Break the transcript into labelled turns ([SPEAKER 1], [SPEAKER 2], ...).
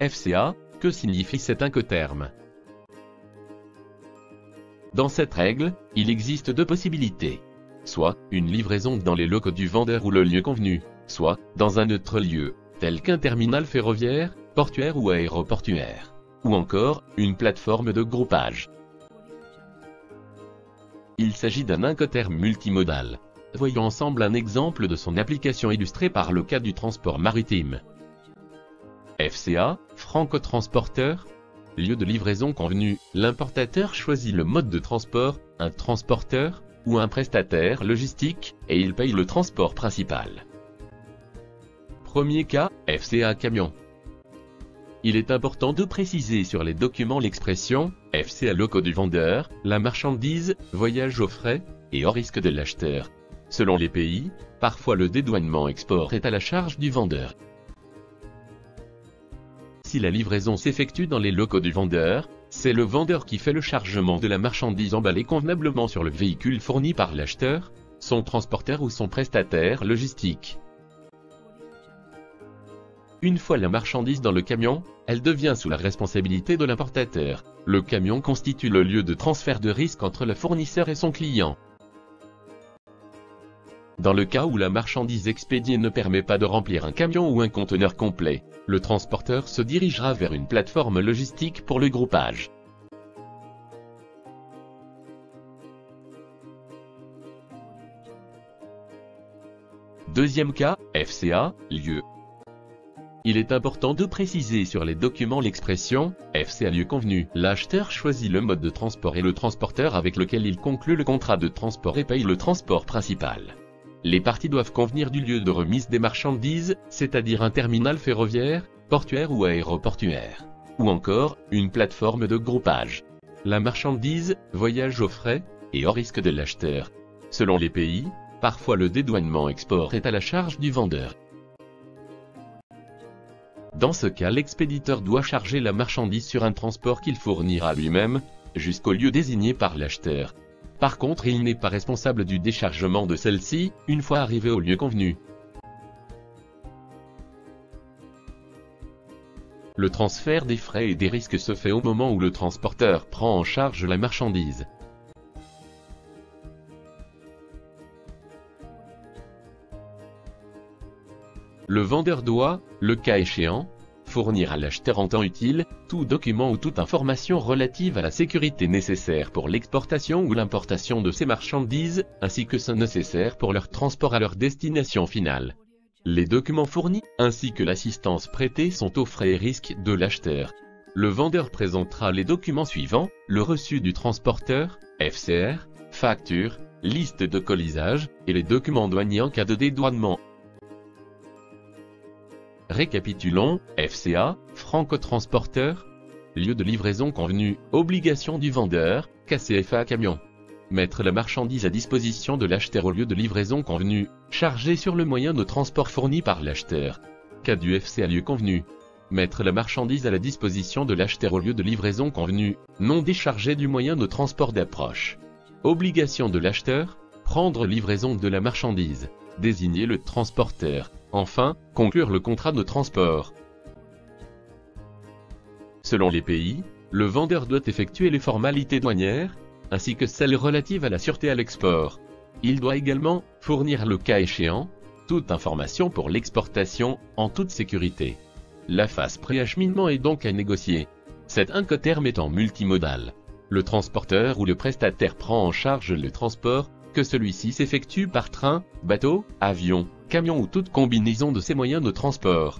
[SPEAKER 1] FCA, que signifie cet incoterme? Dans cette règle, il existe deux possibilités. Soit une livraison dans les locaux du vendeur ou le lieu convenu, soit dans un autre lieu, tel qu'un terminal ferroviaire, portuaire ou aéroportuaire. Ou encore, une plateforme de groupage. Il s'agit d'un incoterme multimodal. Voyons ensemble un exemple de son application illustrée par le cas du transport maritime. FCA, Franco-transporteur. Lieu de livraison convenu, l'importateur choisit le mode de transport, un transporteur, ou un prestataire logistique, et il paye le transport principal. Premier cas, FCA camion. Il est important de préciser sur les documents l'expression « FCA locaux du vendeur », la marchandise, voyage aux frais, et hors risque de l'acheteur. Selon les pays, parfois le dédouanement export est à la charge du vendeur. Si la livraison s'effectue dans les locaux du vendeur, c'est le vendeur qui fait le chargement de la marchandise emballée convenablement sur le véhicule fourni par l'acheteur, son transporteur ou son prestataire logistique. Une fois la marchandise dans le camion, elle devient sous la responsabilité de l'importateur. Le camion constitue le lieu de transfert de risque entre le fournisseur et son client. Dans le cas où la marchandise expédiée ne permet pas de remplir un camion ou un conteneur complet, le transporteur se dirigera vers une plateforme logistique pour le groupage. Deuxième cas, FCA, lieu. Il est important de préciser sur les documents l'expression « FCA lieu convenu ». L'acheteur choisit le mode de transport et le transporteur avec lequel il conclut le contrat de transport et paye le transport principal. Les parties doivent convenir du lieu de remise des marchandises, c'est-à-dire un terminal ferroviaire, portuaire ou aéroportuaire. Ou encore, une plateforme de groupage. La marchandise, voyage aux frais, et hors risque de l'acheteur. Selon les pays, parfois le dédouanement export est à la charge du vendeur. Dans ce cas, l'expéditeur doit charger la marchandise sur un transport qu'il fournira lui-même, jusqu'au lieu désigné par l'acheteur. Par contre, il n'est pas responsable du déchargement de celle-ci, une fois arrivé au lieu convenu. Le transfert des frais et des risques se fait au moment où le transporteur prend en charge la marchandise. Le vendeur doit, le cas échéant, fournir à l'acheteur en temps utile, tout document ou toute information relative à la sécurité nécessaire pour l'exportation ou l'importation de ces marchandises, ainsi que ceux nécessaires pour leur transport à leur destination finale. Les documents fournis, ainsi que l'assistance prêtée sont aux frais et risques de l'acheteur. Le vendeur présentera les documents suivants, le reçu du transporteur, FCR, facture, liste de colisage, et les documents douaniers en cas de dédouanement. Récapitulons, FCA, Franco-transporteur, lieu de livraison convenu, obligation du vendeur, KCFA camion. Mettre la marchandise à disposition de l'acheteur au lieu de livraison convenu, charger sur le moyen de transport fourni par l'acheteur. Cas du FCA lieu convenu. Mettre la marchandise à la disposition de l'acheteur au lieu de livraison convenu, non déchargé du moyen de transport d'approche. Obligation de l'acheteur, prendre livraison de la marchandise. Désigner le transporteur. Enfin, conclure le contrat de transport. Selon les pays, le vendeur doit effectuer les formalités douanières, ainsi que celles relatives à la sûreté à l'export. Il doit également fournir le cas échéant, toute information pour l'exportation, en toute sécurité. La phase pré-acheminement est donc à négocier. Cet incoterme étant multimodal. Le transporteur ou le prestataire prend en charge le transport, que celui-ci s'effectue par train, bateau, avion, camion ou toute combinaison de ces moyens de transport.